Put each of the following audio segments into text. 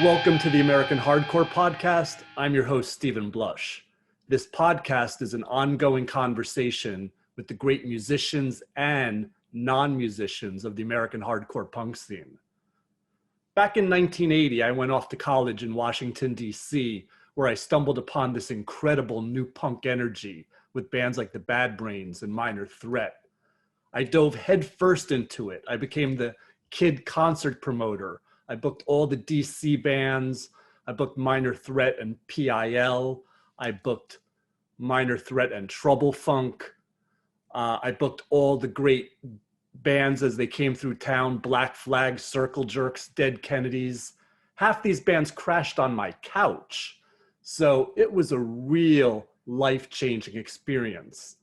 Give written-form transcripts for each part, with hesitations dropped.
Welcome to the American Hardcore Podcast. I'm your host, Stephen Blush. This podcast is an ongoing conversation with the great musicians and non-musicians of the American hardcore punk scene. Back in 1980, I went off to college in Washington, D.C., where I stumbled upon this incredible new punk energy with bands like the Bad Brains and Minor Threat. I dove headfirst into it. I became the kid concert promoter. I booked all the DC bands. I booked Minor Threat and PIL. I booked Minor Threat and Trouble Funk. I booked all the great bands as they came through town: Black Flag, Circle Jerks, Dead Kennedys. Half these bands crashed on my couch. So it was a real life-changing experience.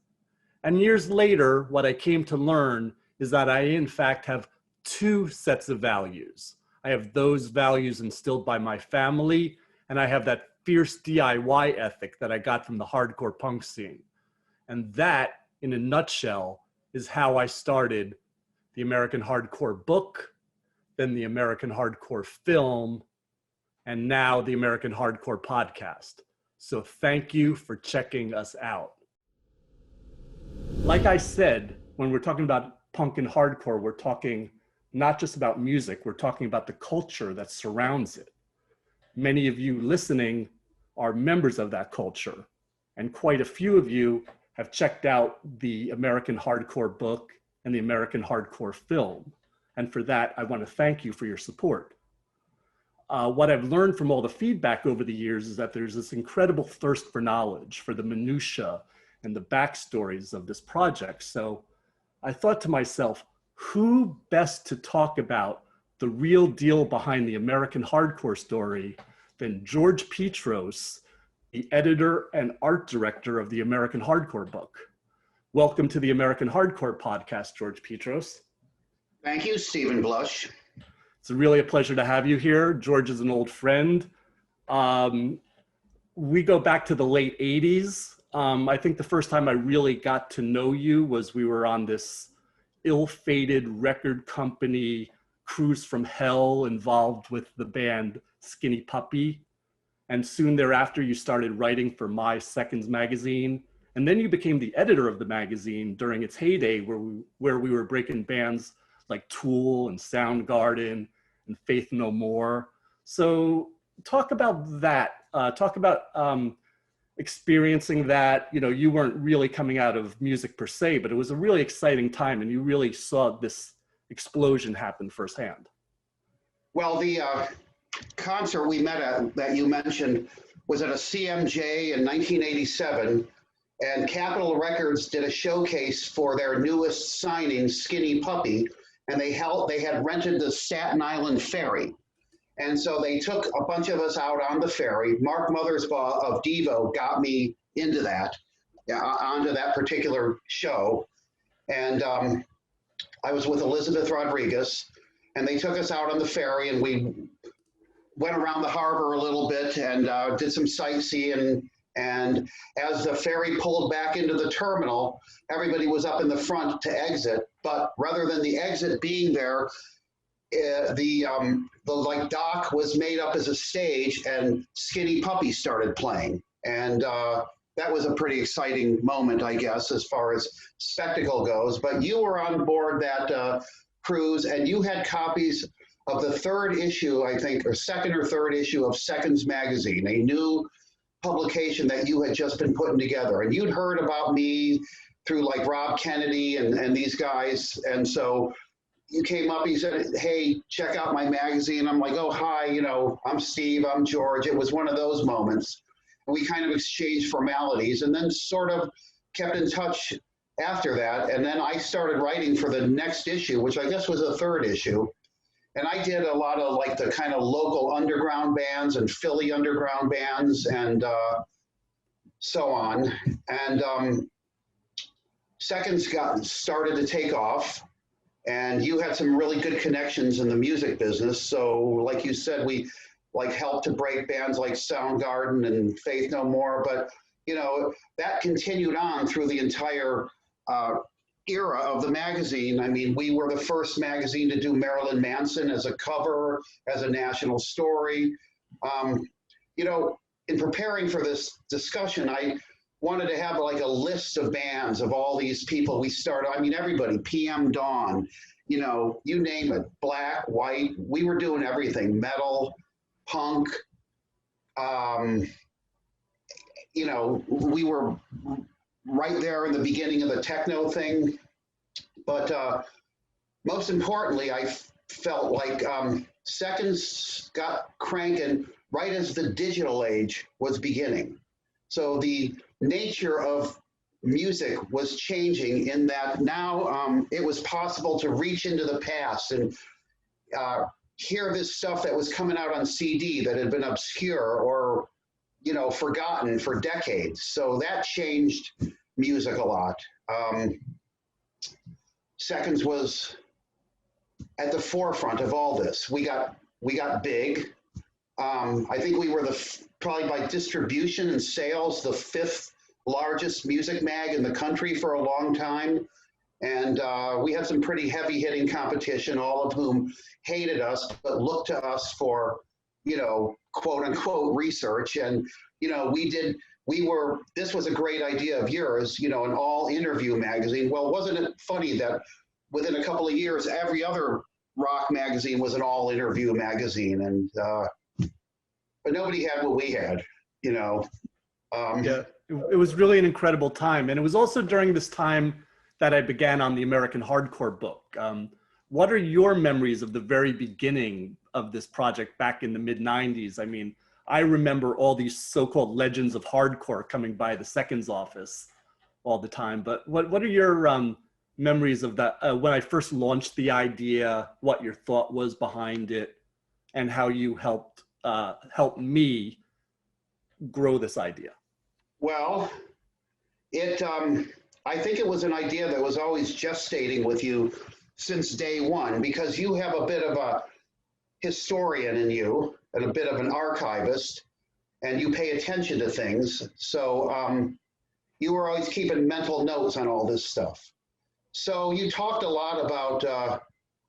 And years later, what I came to learn is that I, in fact, have two sets of values. I have those values instilled by my family, and I have that fierce DIY ethic that I got from the hardcore punk scene. And that, in a nutshell, is how I started the American Hardcore book, then the American Hardcore film, and now the American Hardcore podcast. So thank you for checking us out. Like I said, when we're talking about punk and hardcore, we're talking not just about music, we're talking about the culture that surrounds it. Many of you listening are members of that culture, and quite a few of you have checked out the American Hardcore book and the American Hardcore film. And for that, I want to thank you for your support. What I've learned from all the feedback over the years is that there's this incredible thirst for knowledge, for the minutia and the backstories of this project. So I thought to myself, who best to talk about the real deal behind the American hardcore story than GEORGE Petros, the editor and art director of the American Hardcore book. Welcome to the American Hardcore podcast, GEORGE Petros. Thank you, Stephen Blush. It's really a pleasure to have you here. George is an old friend. We go back to the late 80s. I think the first time I really got to know you was we were on this ill-fated record company cruise from hell involved with the band Skinny Puppy. And soon thereafter, you started writing for My Seconds magazine. And then you became the editor of the magazine during its heyday, where we were breaking bands like Tool and Soundgarden and Faith No More. So talk about that. Talk about experiencing that. You know, you weren't really coming out of music per se, but it was a really exciting time, and you really saw this explosion happen firsthand. Well, the concert we met at that you mentioned was at a CMJ in 1987, and Capitol Records did a showcase for their newest signing, Skinny Puppy, and they had rented the Staten Island ferry. And so they took a bunch of us out on the ferry. Mark Mothersbaugh of Devo got me into that, onto that particular show. And I was with Elizabeth Rodriguez, and they took us out on the ferry, and we went around the harbor a little bit and did some sightseeing. And as the ferry pulled back into the terminal, everybody was up in the front to exit. But rather than the exit being there, the like dock was made up as a stage, and Skinny Puppy started playing. And that was a pretty exciting moment, I guess, as far as spectacle goes. But you were on board that cruise, and you had copies of the third issue, I think, or second or third issue of Seconds magazine, a new publication that you had just been putting together. And you'd heard about me through like Rob Kennedy and these guys. And so you came up, you said, hey, check out my magazine. I'm like, oh, hi, you know, I'm Steve, I'm George. It was one of those moments. And we kind of exchanged formalities and then sort of kept in touch after that. And then I started writing for the next issue, which I guess was the third issue. And I did a lot of like the kind of local underground bands and Philly underground bands and so on. And Seconds started to take off, and you had some really good connections in the music business. So like you said, we like helped to break bands like Soundgarden and Faith No More, but you know, that continued on through the entire era of the magazine, I mean, we were the first magazine to do Marilyn Manson as a cover, as a national story. You know, in preparing for this discussion, I wanted to have like a list of bands of all these people we started. I mean, everybody, PM Dawn, you know, you name it, black, white, we were doing everything, metal, punk. You know, we were right there in the beginning of the techno thing. But most importantly, I felt like Seconds got cranking right as the digital age was beginning. So the nature of music was changing in that now it was possible to reach into the past and hear this stuff that was coming out on CD that had been obscure or, you know, forgotten for decades. So that changed music a lot. Seconds was at the forefront of all this. We got big. I think we were probably by distribution and sales, the 5th largest music mag in the country for a long time. And we had some pretty heavy hitting competition, all of whom hated us, but looked to us for, you know, quote unquote research. And, you know, this was a great idea of yours, you know, an all interview magazine. Well, wasn't it funny that within a couple of years, every other rock magazine was an all interview magazine, and but nobody had what we had, you know. Yeah, it was really an incredible time. And it was also during this time that I began on the American Hardcore book. What are your memories of the very beginning of this project back in the mid-90s? I mean, I remember all these so-called legends of hardcore coming by the Seconds office all the time. But what are your memories of that, when I first launched the idea, what your thought was behind it, and how you helped me grow this idea? Well, I think it was an idea that was always gestating with you since day one, because you have a bit of a historian in you and a bit of an archivist, and you pay attention to things. So you were always keeping mental notes on all this stuff. So you talked a lot about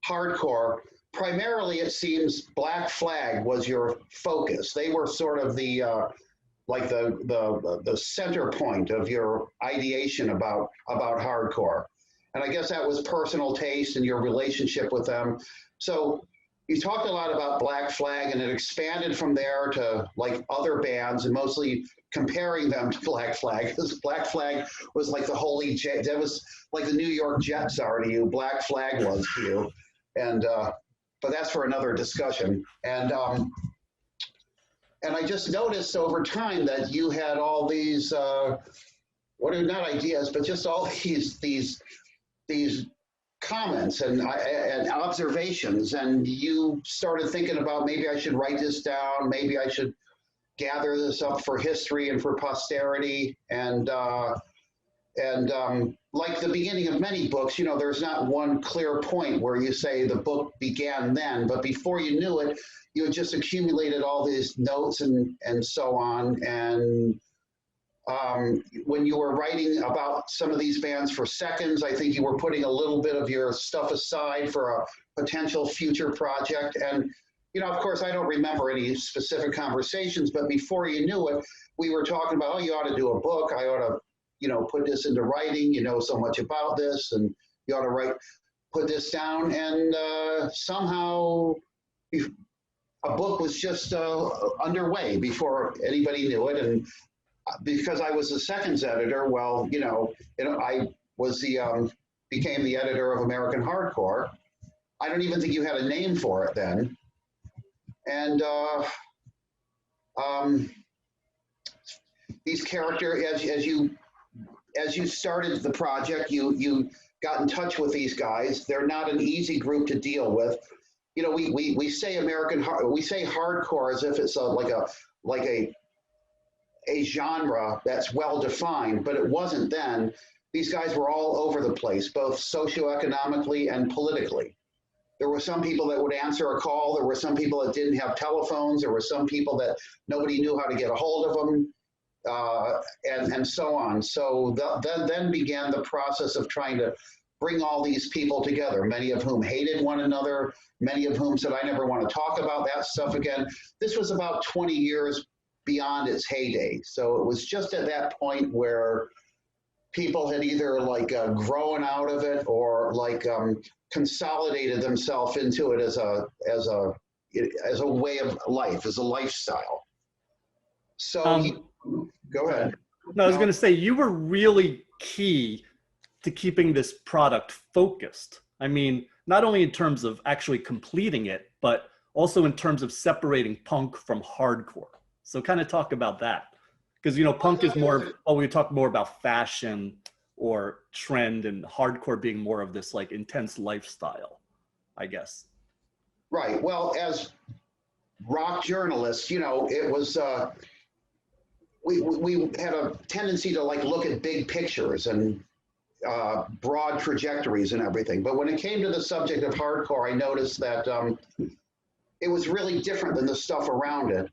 hardcore. Primarily, it seems Black Flag was your focus. They were sort of the like the center point of your ideation about hardcore. And I guess that was personal taste and your relationship with them. So you talked a lot about Black Flag, and it expanded from there to like other bands, and mostly comparing them to Black Flag, because Black Flag was like the holy jet. That was like the New York Jets are to you. Black Flag was to you. And but that's for another discussion. And I just noticed over time that you had all these, what are not ideas, but just all these comments and observations. And you started thinking about, maybe I should write this down. Maybe I should gather this up for history and for posterity. And like the beginning of many books, you know, there's not one clear point where you say the book began then, but before you knew it, you had just accumulated all these notes and so on. And when you were writing about some of these bands for Seconds, I think you were putting a little bit of your stuff aside for a potential future project. And, you know, of course, I don't remember any specific conversations, but before you knew it, we were talking about, oh, you ought to do a book. I ought to, you know, put this into writing. You know so much about this, and you ought to put this down. And somehow a book was just underway before anybody knew it. And because I was the Seconds editor, well, you know, I was became the editor of American Hardcore. I don't even think you had a name for it then. And these characters, as you started the project, you got in touch with these guys. They're not an easy group to deal with. You know, we say we say hardcore as if it's like a genre that's well defined, but it wasn't then. These guys were all over the place, both socioeconomically and politically. There were some people that would answer a call. There were some people that didn't have telephones. There were some people that nobody knew how to get a hold of them, and so on. So then began the process of trying to bring all these people together, many of whom hated one another, many of whom said, I never want to talk about that stuff again. This was about 20 years beyond its heyday. So it was just at that point where people had either like grown out of it or like consolidated themselves into it as a way of life, as a lifestyle. So go ahead. No, I was going to say, you were really key to keeping this product focused. I mean, not only in terms of actually completing it, but also in terms of separating punk from hardcore. So kind of talk about that. Because, you know, punk is more, we talk more about fashion or trend, and hardcore being more of this like intense lifestyle, I guess. Right. Well, as rock journalists, you know, it was, we had a tendency to like look at big pictures and broad trajectories and everything. But when it came to the subject of hardcore, I noticed that it was really different than the stuff around it.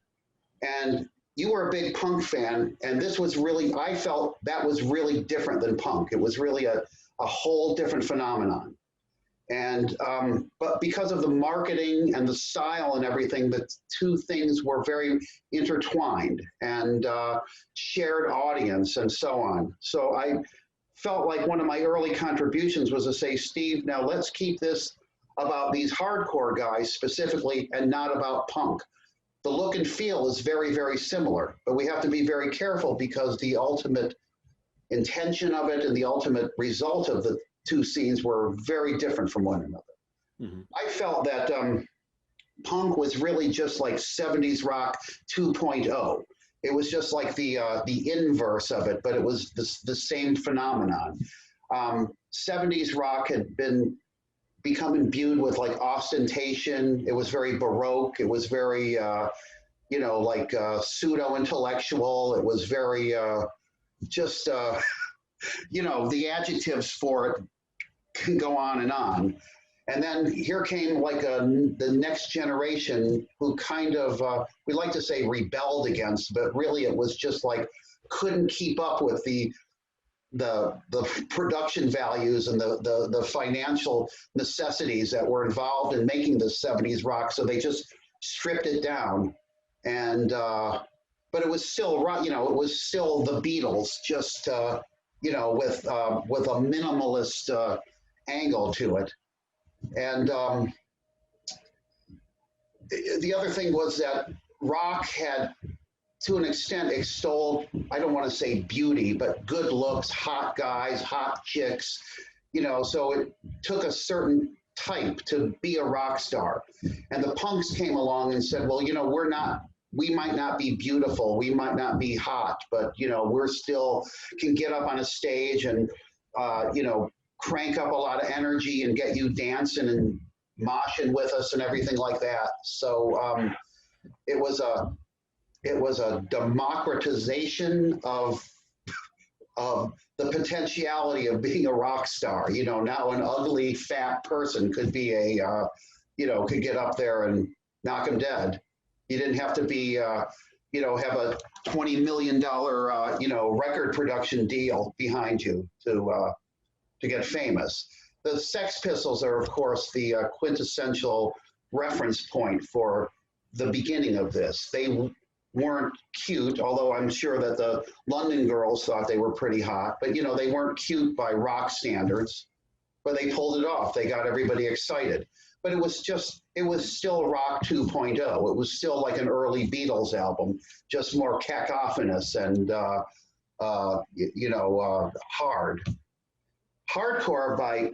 And you were a big punk fan, and this was really, I felt that was really different than punk. It was really a whole different phenomenon. And, but because of the marketing and the style and everything, the two things were very intertwined and shared audience and so on. So I felt like one of my early contributions was to say, Steve, now let's keep this about these hardcore guys specifically and not about punk. The look and feel is very, very similar, but we have to be very careful because the ultimate intention of it and the ultimate result of the two scenes were very different from one another. Mm-hmm. I felt that punk was really just like 70s rock 2.0. It was just like the inverse of it, but it was the same phenomenon. 70s rock had become imbued with like ostentation. It was very Baroque. It was very, you know, like pseudo-intellectual. It was very just, you know, the adjectives for it can go on and on. And then here came like the next generation who kind of, we like to say rebelled against, but really it was just like couldn't keep up with the production values and the financial necessities that were involved in making the 70s rock. So they just stripped it down. And, but it was still, you know, it was still the Beatles, just, you know, with a minimalist angle to it. And the other thing was that rock had, to an extent, extolled, I don't want to say beauty, but good looks, hot guys, hot chicks, you know, so it took a certain type to be a rock star. And the punks came along and said, well, you know, we might not be beautiful, we might not be hot, but, you know, we're still can get up on a stage and, you know, crank up a lot of energy and get you dancing and moshing with us and everything like that. So it was a democratization of the potentiality of being a rock star. You know, now an ugly, fat person could be you know, could get up there and knock him dead. You didn't have to be, you know, have a $20 million, you know, record production deal behind you to get famous. The Sex Pistols are, of course, the quintessential reference point for the beginning of this. They weren't cute, although I'm sure that the London girls thought they were pretty hot, but you know, they weren't cute by rock standards, but they pulled it off. They got everybody excited. But it was still rock 2.0. It was still like an early Beatles album, just more cacophonous and, you know, hard. Hardcore, by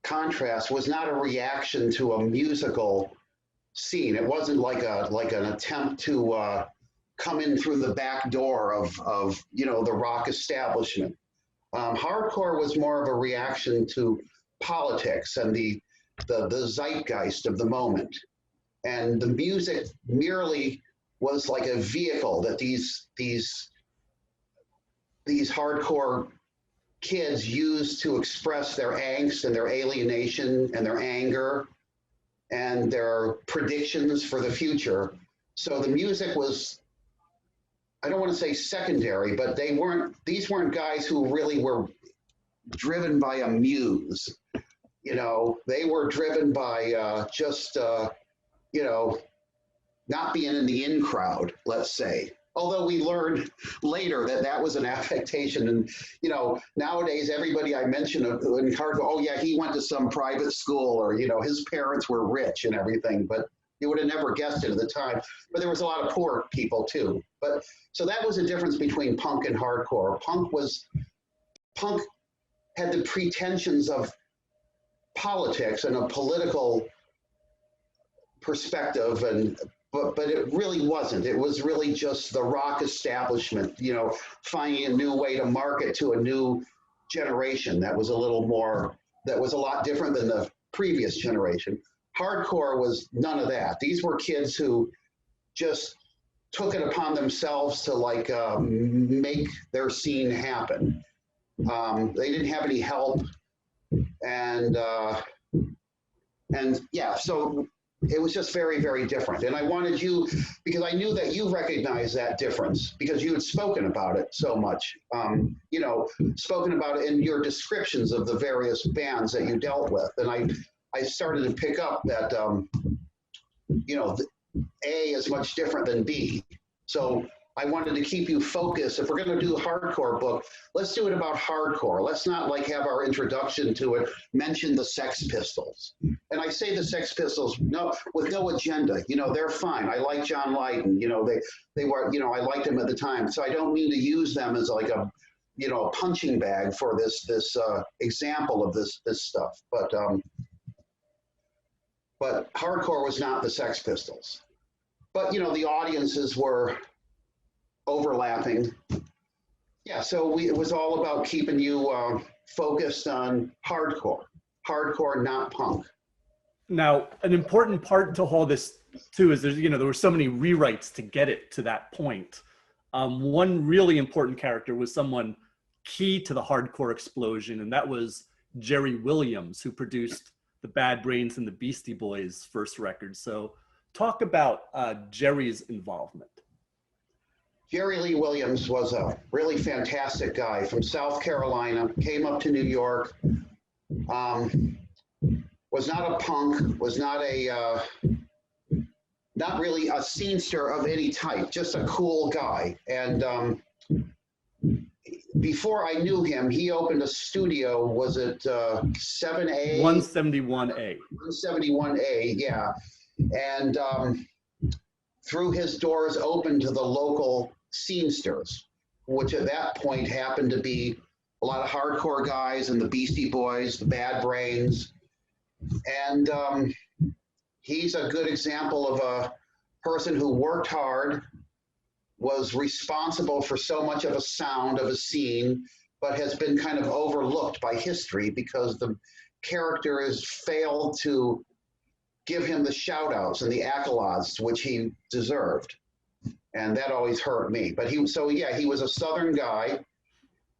contrast, was not a reaction to a musical scene. It wasn't like an attempt to come in through the back door of you know, the rock establishment. Hardcore was more of a reaction to politics and the zeitgeist of the moment, and the music merely was like a vehicle that these hardcore kids used to express their angst and their alienation and their anger and their predictions for the future. So the music was, I don't want to say secondary, but these weren't guys who really were driven by a muse. You know, they were driven by you know, not being in the in crowd, let's say. Although we learned later that that was an affectation. And, you know, nowadays, everybody I mention in hardcore, oh, yeah, he went to some private school, or, you know, his parents were rich and everything. But you would have never guessed it at the time. But there was a lot of poor people, too. But so that was a difference between punk and hardcore. Punk had the pretensions of politics and a political perspective, and but it really wasn't. It was really just the rock establishment, you know, finding a new way to market to a new generation that was a little more, that was a lot different than the previous generation. Hardcore was none of that. These were kids who just took it upon themselves to like make their scene happen. They didn't have any help, and yeah, so it was just very, very different. And I wanted you, because I knew that you recognized that difference because you had spoken about it so much, you know, spoken about it in your descriptions of the various bands that you dealt with. And I started to pick up that, you know, A is much different than B. So I wanted to keep you focused. If we're going to do a hardcore book, let's do it about hardcore. Let's not like have our introduction to it mention the Sex Pistols. And I say the Sex Pistols with no agenda. You know, they're fine. I like John Lydon. You know, they were, you know, I liked them at the time. So I don't mean to use them as like a, you know, a punching bag for this example of this stuff. But hardcore was not the Sex Pistols. But you know, the audiences were overlapping. Yeah, so it was all about keeping you focused on hardcore, not punk. Now, an important part to all this too is there's, you know, there were so many rewrites to get it to that point. One really important character was someone key to the hardcore explosion, and that was Jerry Williams, who produced the Bad Brains and the Beastie Boys' first record. So talk about Jerry's involvement. Jerry Lee Williams was a really fantastic guy from South Carolina, came up to New York, was not a punk, was not really a scenester of any type, just a cool guy. And before I knew him, he opened a studio, was it 7A? 171A. 171A, yeah. And through his doors open to the local scenesters, which at that point happened to be a lot of hardcore guys and the Beastie Boys, the Bad Brains. And he's a good example of a person who worked hard, was responsible for so much of a sound of a scene, but has been kind of overlooked by history because the character has failed to give him the shout outs and the accolades which he deserved. And that always hurt me. But he was a Southern guy.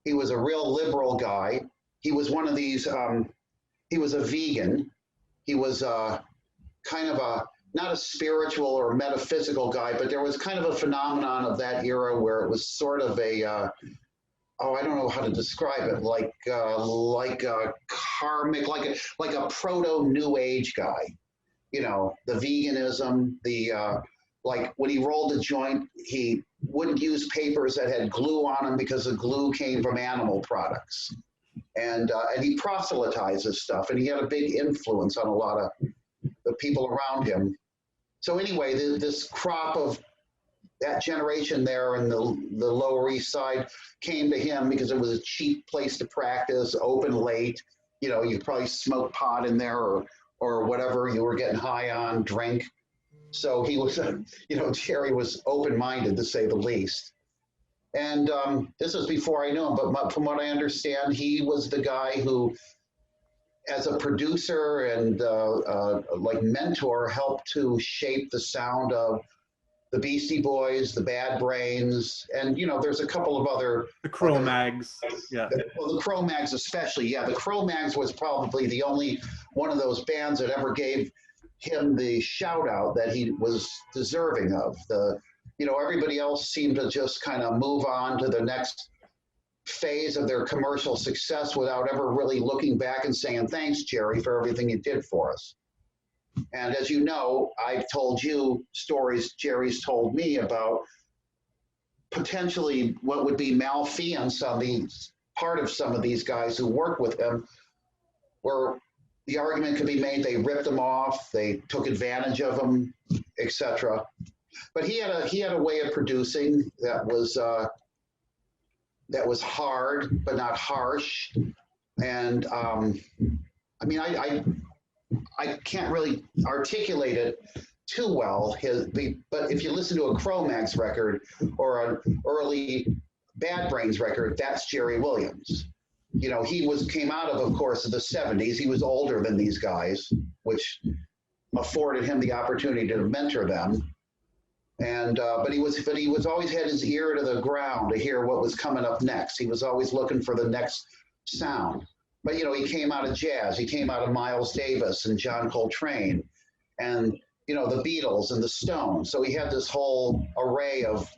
He was a real liberal guy. He was one of these, he was a vegan. He was kind of not a spiritual or metaphysical guy, but there was kind of a phenomenon of that era where it was sort of a, I don't know how to describe it, like a karmic, like a proto New Age guy. You know, the veganism, like when he rolled a joint, he wouldn't use papers that had glue on them because the glue came from animal products. And he proselytized this stuff, and he had a big influence on a lot of the people around him. So anyway, this crop of that generation there in the Lower East Side came to him because it was a cheap place to practice, open late. You know, you probably smoke pot in there or whatever you were getting high on, drink. So he was, you know, Jerry was open-minded to say the least. And this was before I knew him, but from what I understand, he was the guy who, as a producer and like mentor, helped to shape the sound of the Beastie Boys, the Bad Brains, and you know, there's a couple of other. The Cro-Mags, yeah. Well, the Cro-Mags especially, yeah. The Cro-Mags was probably the only one of those bands that ever gave him the shout out that he was deserving of. You know, everybody else seemed to just kind of move on to the next phase of their commercial success without ever really looking back and saying, thanks, Jerry, for everything you did for us. And as you know, I've told you stories Jerry's told me about potentially what would be malfeasance on the part of some of these guys who worked with him, where the argument could be made they ripped him off, they took advantage of him, etc. But he had a way of producing that was hard but not harsh. And I mean, I can't really articulate it too well. But if you listen to a Cro-Mags record or an early Bad Brains record, that's Jerry Williams. You know, he came out of course, the 70s. He was older than these guys, which afforded him the opportunity to mentor them. And but he was always had his ear to the ground to hear what was coming up next. He was always looking for the next sound. But you know, he came out of jazz. He came out of Miles Davis and John Coltrane, and you know, the Beatles and the Stones. So he had this whole array of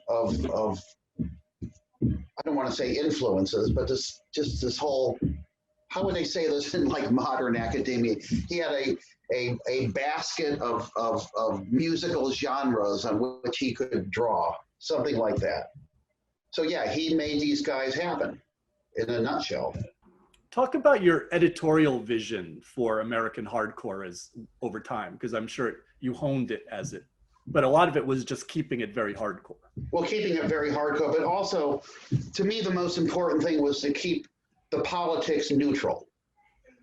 I don't want to say influences, but this whole, how would they say this in like modern academia? He had a basket of musical genres on which he could draw, something like that. So yeah, he made these guys happen in a nutshell. Talk about your editorial vision for American hardcore as over time, because I'm sure you honed it as it, but a lot of it was just keeping it very hardcore. Well, keeping it very hardcore, but also to me, the most important thing was to keep the politics neutral.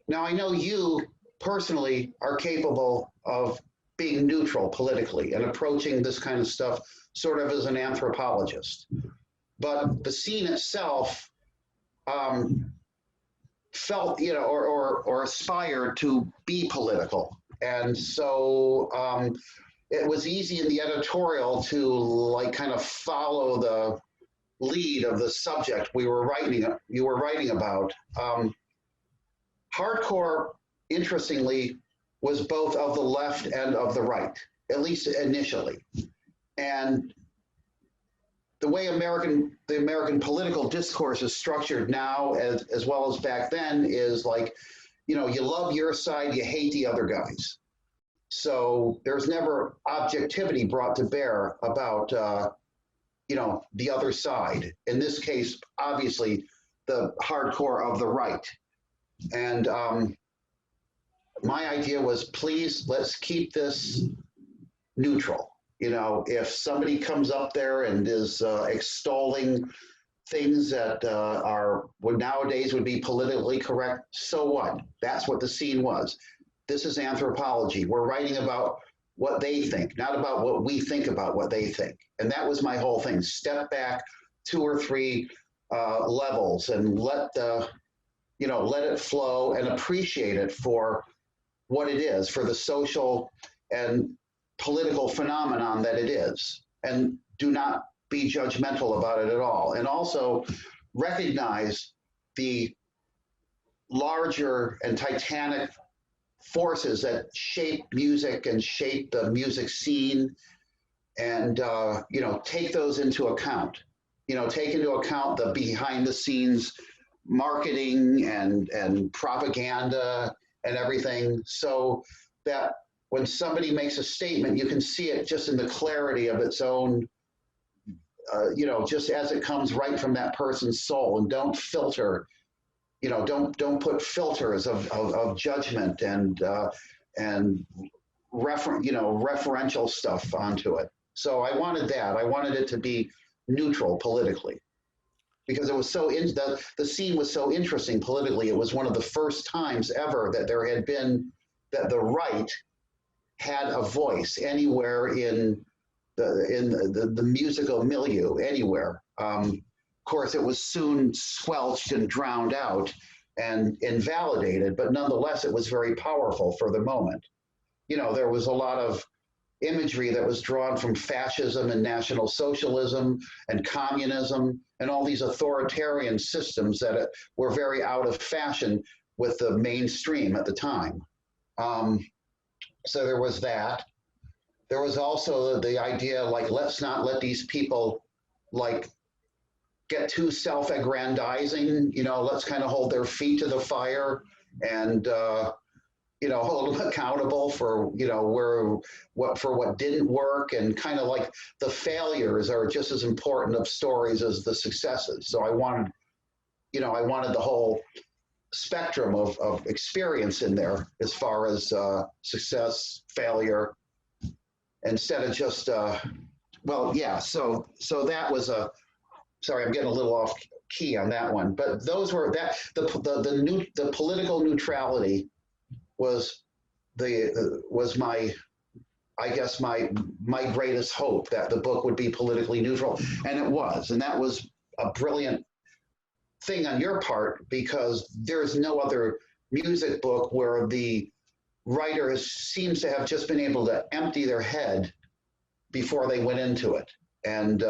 Now, I know you personally are capable of being neutral politically and approaching this kind of stuff sort of as an anthropologist, but the scene itself felt, you know, or aspired to be political. And so it was easy in the editorial to like kind of follow the lead of the subject you were writing about. Hardcore, interestingly, was both of the left and of the right, at least initially. And the way the American political discourse is structured now, as well as back then, is like, you know, you love your side, you hate the other guys. So there's never objectivity brought to bear about, you know, the other side. In this case, obviously, the hardcore of the right. And my idea was, please, let's keep this neutral. You know, if somebody comes up there and is extolling things that what nowadays would be politically correct, so what? That's what the scene was. This is anthropology. We're writing about what they think, not about what we think about what they think. And that was my whole thing. Step back 2 or 3 levels and let it flow and appreciate it for what it is, for the social and political phenomenon that it is, and do not be judgmental about it at all. And also recognize the larger and titanic forces that shape music and shape the music scene, and you know, take those into account. You know, take into account the behind the scenes marketing and propaganda and everything, so that when somebody makes a statement, you can see it just in the clarity of its own, you know, just as it comes right from that person's soul, and don't filter, you know, don't put filters of judgment and referential stuff onto it. So I wanted that. I wanted it to be neutral politically, because it was so the scene was so interesting politically. It was one of the first times ever that there had been that the right had a voice anywhere in the musical milieu, anywhere. Of course, it was soon squelched and drowned out and invalidated, but nonetheless, it was very powerful for the moment. You know, there was a lot of imagery that was drawn from fascism and National Socialism and communism and all these authoritarian systems that were very out of fashion with the mainstream at the time. So there was that. There was also the idea, like, let's not let these people like get too self-aggrandizing. Let's kind of hold their feet to the fire and hold them accountable for what didn't work, and kind of like the failures are just as important of stories as the successes. So I wanted the whole spectrum of experience in there as far as success, failure, instead of just So that was sorry, I'm getting a little off key on that one, but those were the political neutrality was my, I guess, my greatest hope, that the book would be politically neutral, and it was, and that was a brilliant thing on your part, because there's no other music book where the writer seems to have just been able to empty their head before they went into it, and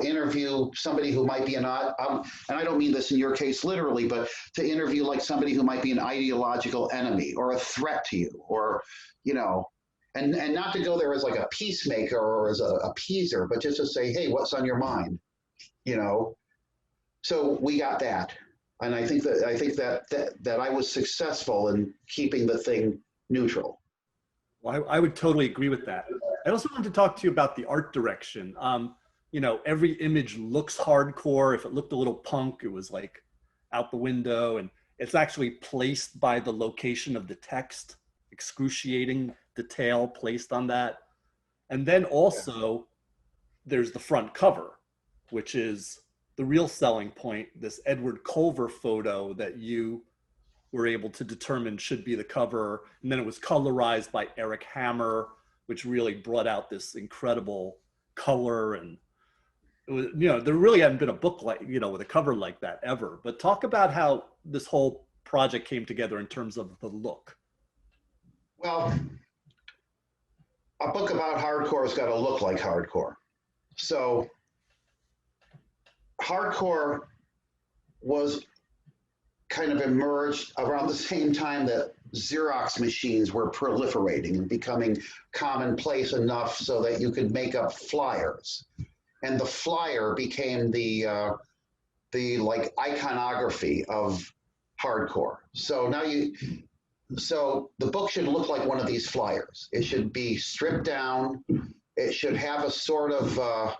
interview somebody who might be and I don't mean this in your case literally, but to interview like somebody who might be an ideological enemy or a threat to you, or and not to go there as like a peacemaker or as a appeaser, but just to say, hey, what's on your mind? So we got that, and I think that I was successful in keeping the thing neutral. Well, I would totally agree with that. I also wanted to talk to you about the art direction. Every image looks hardcore. If it looked a little punk, it was like out the window, and it's actually placed by the location of the text, excruciating detail placed on that. And then also there's the front cover, which is the real selling point, this Edward Culver photo that you were able to determine should be the cover. And then it was colorized by Eric Hammer, which really brought out this incredible color. And it was, there really hadn't been a book like, with a cover like that ever. But talk about how this whole project came together in terms of the look. Well, a book about hardcore has got to look like hardcore. So hardcore was kind of emerged around the same time that Xerox machines were proliferating and becoming commonplace enough so that you could make up flyers. And the flyer became the like iconography of hardcore. So so the book should look like one of these flyers. It should be stripped down. It should have a sort of, I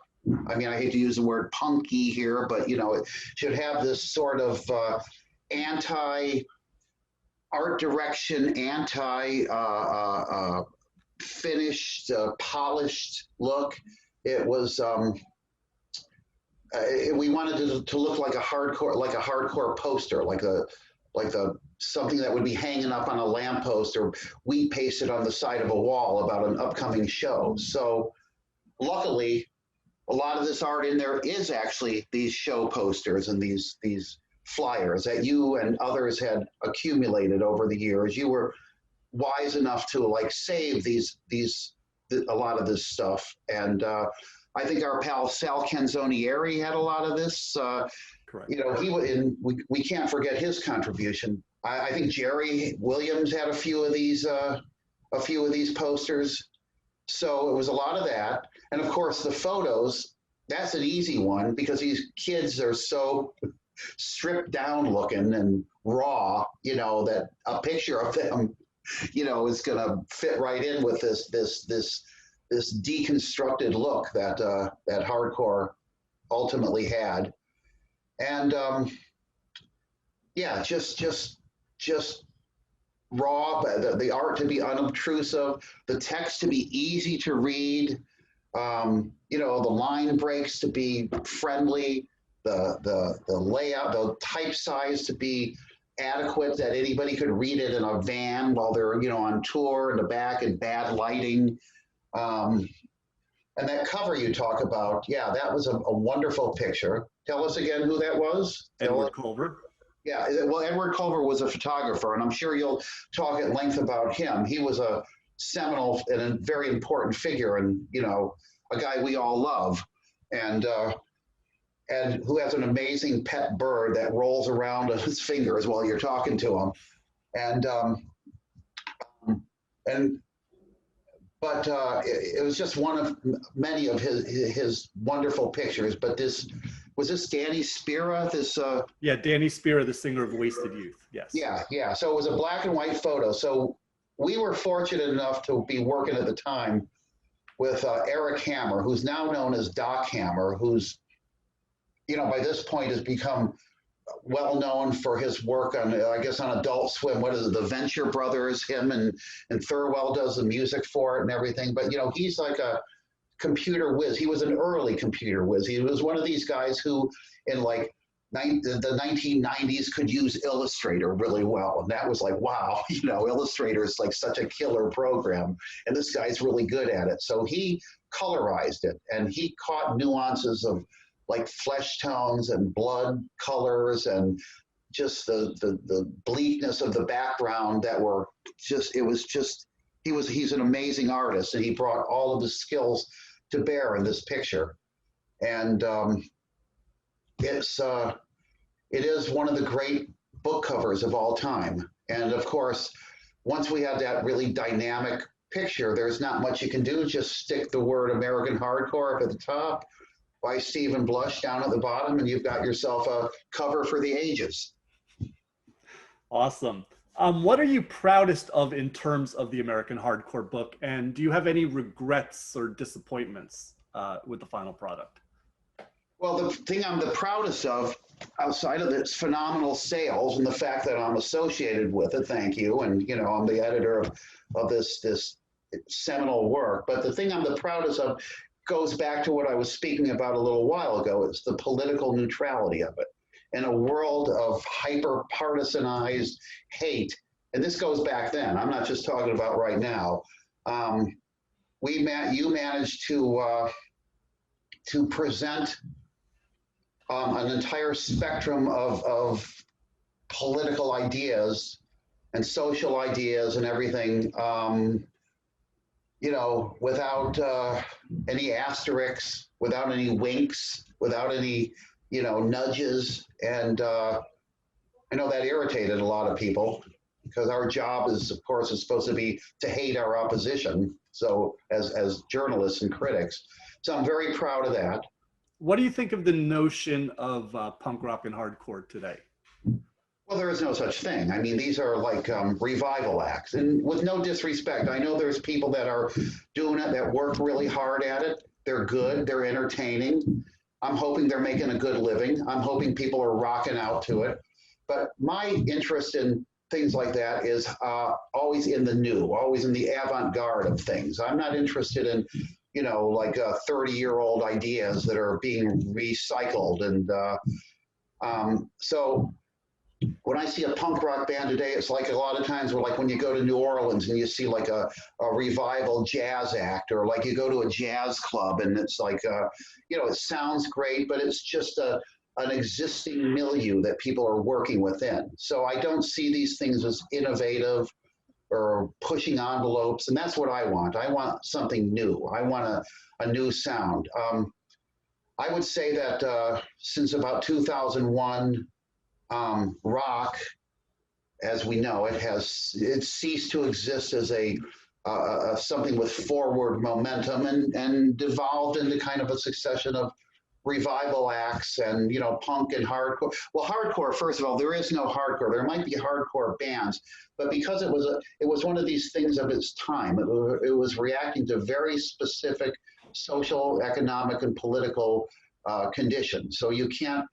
hate to use the word punky here, but it should have this sort of anti-art direction, finished, polished look. It was, we wanted it to look like a hardcore poster, like something that would be hanging up on a lamppost or we pasted on the side of a wall about an upcoming show. So luckily, a lot of this art in there is actually these show posters and these flyers that you and others had accumulated over the years. You were wise enough to save a lot of this stuff. And I think our pal Sal Canzonieri had a lot of this. Correct. We can't forget his contribution. I think Jerry Williams had a few of these posters. So it was a lot of that. And of course the photos, that's an easy one because these kids are so stripped down looking and raw, that a picture of them, is going to fit right in with this deconstructed look that hardcore ultimately had. And just raw, the art to be unobtrusive, the text to be easy to read, the line breaks to be friendly, the layout, the type size to be adequate that anybody could read it in a van while they're on tour in the back in bad lighting. And that cover you talk about, that was a wonderful picture. Tell us again who that was. Edward Culver. Yeah, well, Edward Culver was a photographer, and I'm sure you'll talk at length about him. He was a seminal and a very important figure, and a guy we all love, and who has an amazing pet bird that rolls around on his fingers while you're talking to him, and but it was just one of many of his wonderful pictures. But was this Danny Spira? Yeah, Danny Spira, the singer of Wasted Youth. Yes. Yeah. So it was a black and white photo. So we were fortunate enough to be working at the time with Eric Hammer, who's now known as Doc Hammer, who's, by this point has become well known for his work on, I guess, on Adult Swim. What is it, the Venture Brothers? Him and Thurwell does the music for it and everything. But he's like a computer whiz. He was an early computer whiz. He was one of these guys who, in like the 1990s, could use Illustrator really well, and that was like, wow, Illustrator is like such a killer program, and this guy's really good at it. So he colorized it, and he caught nuances of like flesh tones and blood colors and just the bleakness of the background that were just, he's an amazing artist, and he brought all of his skills to bear in this picture. And it is one of the great book covers of all time. And of course, once we had that really dynamic picture, there's not much you can do. Just stick the word American Hardcore up at the top, by Stephen Blush down at the bottom, and you've got yourself a cover for the ages. Awesome. What are you proudest of in terms of the American Hardcore book? And do you have any regrets or disappointments with the final product? Well, the thing I'm the proudest of, outside of its phenomenal sales and the fact that I'm associated with it, thank you, and I'm the editor of this seminal work, but the thing I'm the proudest of goes back to what I was speaking about a little while ago. It's the political neutrality of it. In a world of hyper-partisanized hate, and this goes back then, I'm not just talking about right now, you managed to present an entire spectrum of political ideas and social ideas and everything, without any asterisks, without any winks, without any, nudges. And I know that irritated a lot of people, because our job is, of course, is supposed to be to hate our opposition. So as journalists and critics. So I'm very proud of that. What do you think of the notion of punk rock and hardcore today? Well, there is no such thing. I mean, these are like revival acts. And with no disrespect, I know there's people that are doing it, that work really hard at it. They're good. They're entertaining. I'm hoping they're making a good living. I'm hoping people are rocking out to it. But my interest in things like that is always in the new, always in the avant-garde of things. I'm not interested in, like 30-year-old ideas that are being recycled. And so when I see a punk rock band today, it's like a lot of times like when you go to New Orleans and you see like a revival jazz act, or like you go to a jazz club and it's like, it sounds great, but it's just an existing milieu that people are working within. So I don't see these things as innovative or pushing envelopes, and that's what I want. I want something new. I want a new sound. I would say that since about 2001, rock, as we know it, it's ceased to exist as a something with forward momentum, and devolved into kind of a succession of revival acts and punk and hardcore. Well, hardcore, first of all, there is no hardcore. There might be hardcore bands, but because it was one of these things of its time, it was reacting to very specific social, economic, and political conditions. So you can't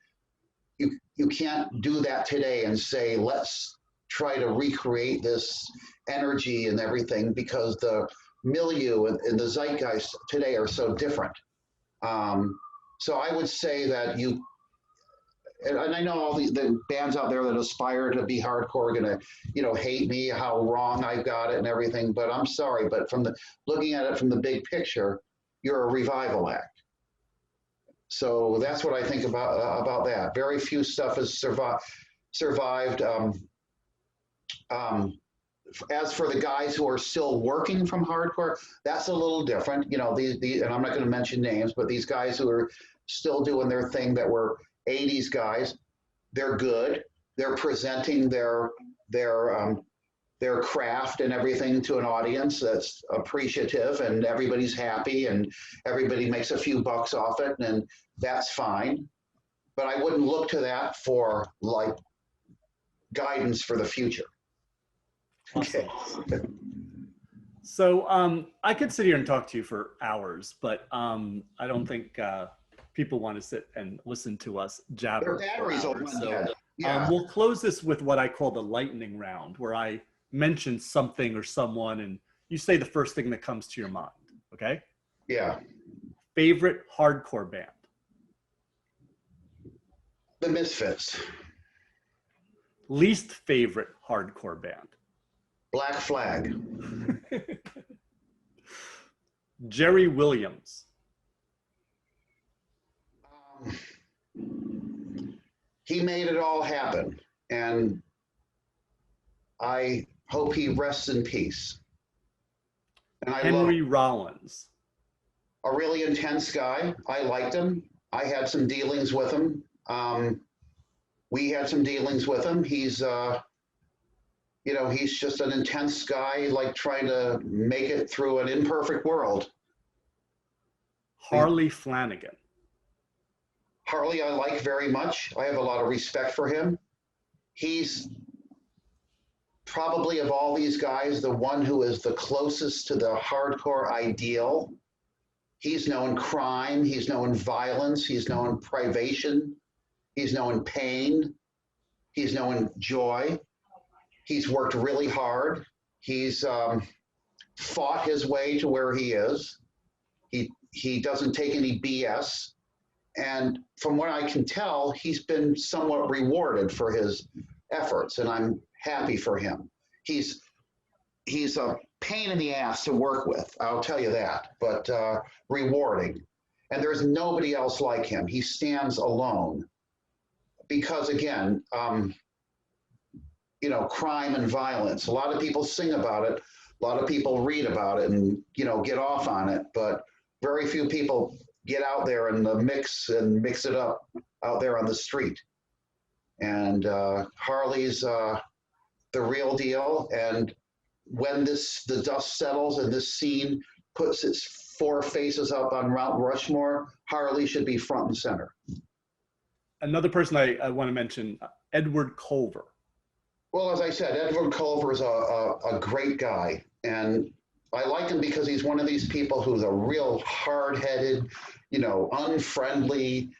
do that today and say, let's try to recreate this energy and everything, because the milieu and the zeitgeist today are so different. So I would say that and I know all the bands out there that aspire to be hardcore are gonna, hate me, how wrong I've got it and everything, but I'm sorry, but looking at it from the big picture, you're a revival act. So that's what I think about that. Very few stuff has survived. As for the guys who are still working from hardcore, that's a little different. And I'm not going to mention names, but these guys who are still doing their thing, that were 80s guys, they're good. They're presenting their their craft and everything to an audience that's appreciative, and everybody's happy and everybody makes a few bucks off it, and that's fine. But I wouldn't look to that for like guidance for the future. Awesome. Okay. So I could sit here and talk to you for hours, but I don't think people want to sit and listen to us jabber. Their batteries will run dead. Yeah. We'll close this with what I call the lightning round, where I mention something or someone and you say the first thing that comes to your mind, okay? Yeah. Favorite hardcore band? The Misfits. Least favorite hardcore band? Black Flag. Jerry Williams. He made it all happen, and I hope he rests in peace. And I Henry Rollins. A really intense guy. I liked him. I had some dealings with him. We had some dealings with him. He's, you know, he's just an intense guy, like trying to make it through an imperfect world. Harley Flanagan. Harley, I like very much. I have a lot of respect for him. He's probably, of all these guys, the one who is the closest to the hardcore ideal. He's known crime, he's known violence, he's known privation, he's known pain, he's known joy. He's worked really hard. He's fought his way to where he is. He doesn't take any BS. And from what I can tell, he's been somewhat rewarded for his efforts, and I'm happy for him. He's a pain in the ass to work with, I'll tell you that, but rewarding. And there's nobody else like him. He stands alone because, again, you know, crime and violence. A lot of people sing about it. A lot of people read about it and, you know, get off on it, but very few people get out there in the mix and mix it up out there on the street. And Harley's the real deal. And when the dust settles and this scene puts its four faces up on Mount Rushmore, Harley should be front and center. Another person I want to mention, Edward Culver. Well, as I said, Edward Culver is a great guy. And I like him because he's one of these people who's a real hard-headed, you know, unfriendly,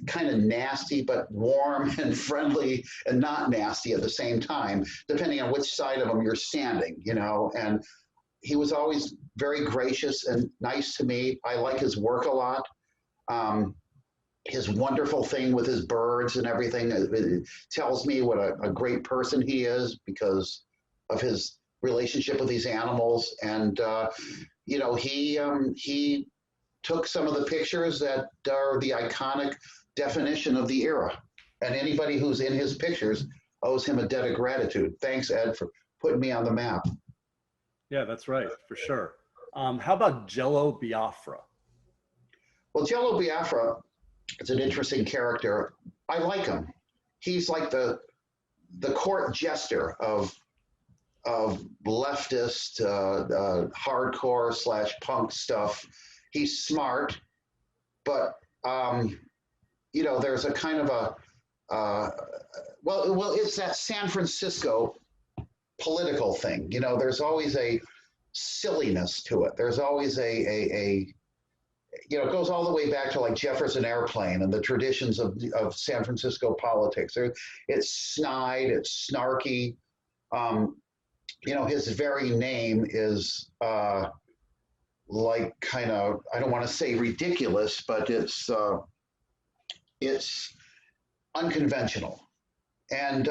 kind of nasty, but warm and friendly and not nasty at the same time, depending on which side of him you're standing, you know. And he was always very gracious and nice to me. I like his work a lot. His wonderful thing with his birds and everything, it tells me what a great person he is because of his relationship with these animals. And you know, he took some of the pictures that are the iconic definition of the era, and anybody who's in his pictures owes him a debt of gratitude. Thanks, Ed, for putting me on the map. Yeah, that's right, for sure. How about Jello Biafra? Well, Jello Biafra is an interesting character. I like him. He's like the court jester of leftist, hardcore / punk stuff. He's smart, but you know, there's a kind of a well, it's that San Francisco political thing. You know, there's always a silliness to it. There's always a you know, it goes all the way back to like Jefferson Airplane and the traditions of San Francisco politics. It's snide, it's snarky. You know, his very name is like kind of, I don't want to say ridiculous, but it's unconventional. And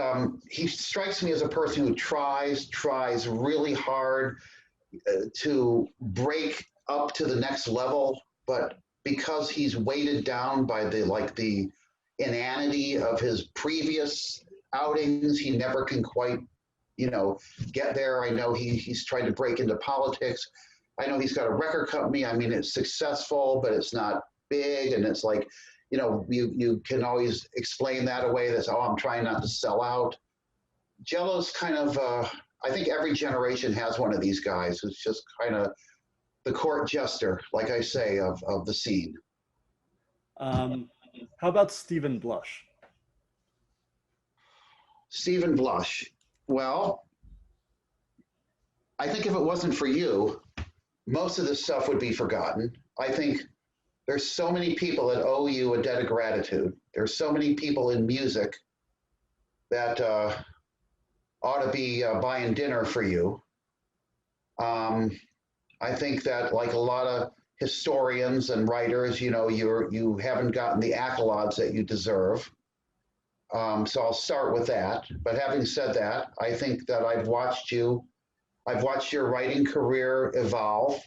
he strikes me as a person who tries really hard to break up to the next level, but because he's weighted down by the inanity of his previous outings, he never can quite, you know, get there. I know he's tried to break into politics. I know he's got a record company. I mean, it's successful, but it's not big. And it's like, you know, you can always explain that away. That's, oh, I'm trying not to sell out. Jello's kind of, I think every generation has one of these guys who's just kind of the court jester, like I say, of the scene. How about Stephen Blush? Stephen Blush. Well, I think if it wasn't for you, most of this stuff would be forgotten. I think there's so many people that owe you a debt of gratitude. There's so many people in music that ought to be buying dinner for you. I think that, like a lot of historians and writers, you haven't gotten the accolades that you deserve. So I'll start with that. But having said that, I think that I've watched your writing career evolve.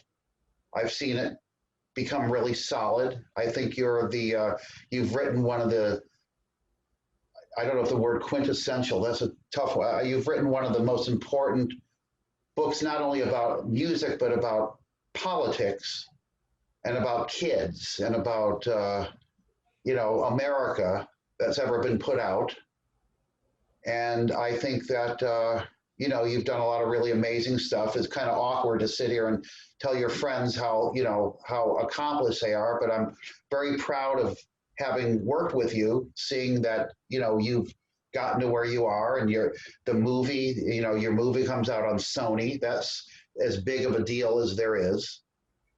I've seen it become really solid. I think you've written one of the, I don't know if the word quintessential, that's a tough one. You've written one of the most important books, not only about music, but about politics and about kids and about, America that's ever been put out. And I think that, you've done a lot of really amazing stuff. It's kind of awkward to sit here and tell your friends how accomplished they are, but I'm very proud of having worked with you, seeing that, you've gotten to where you are, and your movie comes out on Sony. That's as big of a deal as there is.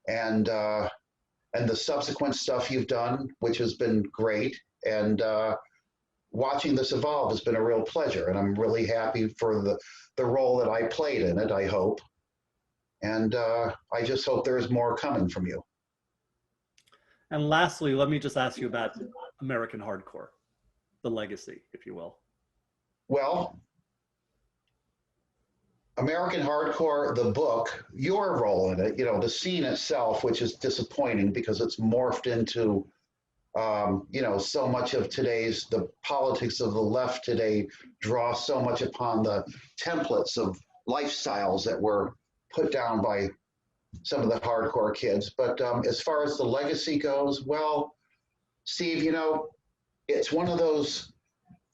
And the subsequent stuff you've done, which has been great. And watching this evolve has been a real pleasure. And I'm really happy for the role that I played in it, I hope. And I just hope there's more coming from you. And lastly, let me just ask you about American hardcore, the legacy, if you will. Well, American hardcore, the book, your role in it, the scene itself, which is disappointing because it's morphed into, so much of the politics of the left today draw so much upon the templates of lifestyles that were put down by some of the hardcore kids. But as far as the legacy goes, well, Steve, it's one of those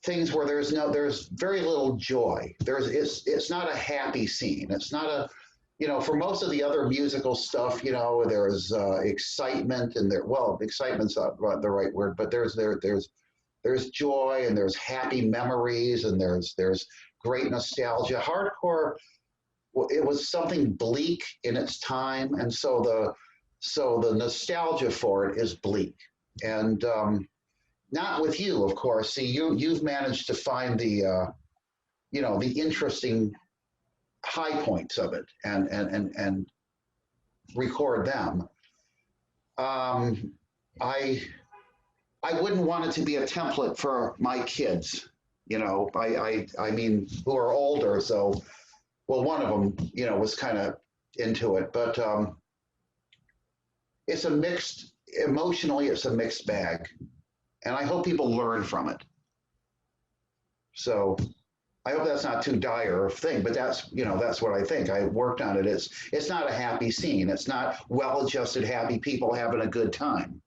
things where there's very little joy. It's not a happy scene. It's not for most of the other musical stuff, there's excitement, and excitement's not the right word, but there's joy, and there's happy memories, and there's great nostalgia. Hardcore, it was something bleak in its time, and so the nostalgia for it is bleak. And not with you, of course. See, you've managed to find the interesting high points of it and record them. I wouldn't want it to be a template for my kids, I mean, who are older. So, well, one of them, was kind of into it, but emotionally, it's a mixed bag. And I hope people learn from it. So I hope that's not too dire a thing, but that's what I think. I worked on it. It's not a happy scene. It's not well-adjusted, happy people having a good time,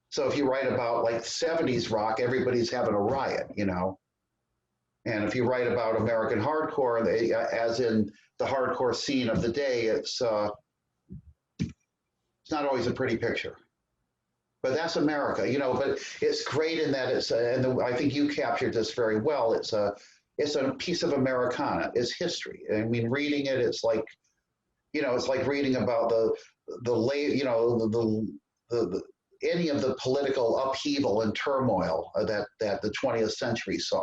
So if you write about like 70s rock, everybody's having a riot, And if you write about American hardcore, as in the hardcore scene of the day, it's not always a pretty picture. But that's America, but it's great in that I think you captured this very well. It's a piece of Americana. It's history. I mean, reading it, it's like reading about any of the political upheaval and turmoil that the 20th century saw.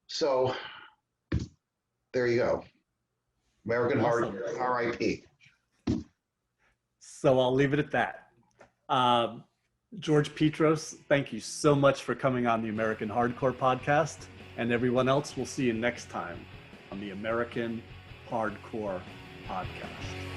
So there you go. American hardcore, R.I.P. So I'll leave it at that. George Petros, thank you so much for coming on the American Hardcore Podcast. And everyone else, we'll see you next time on the American Hardcore Podcast.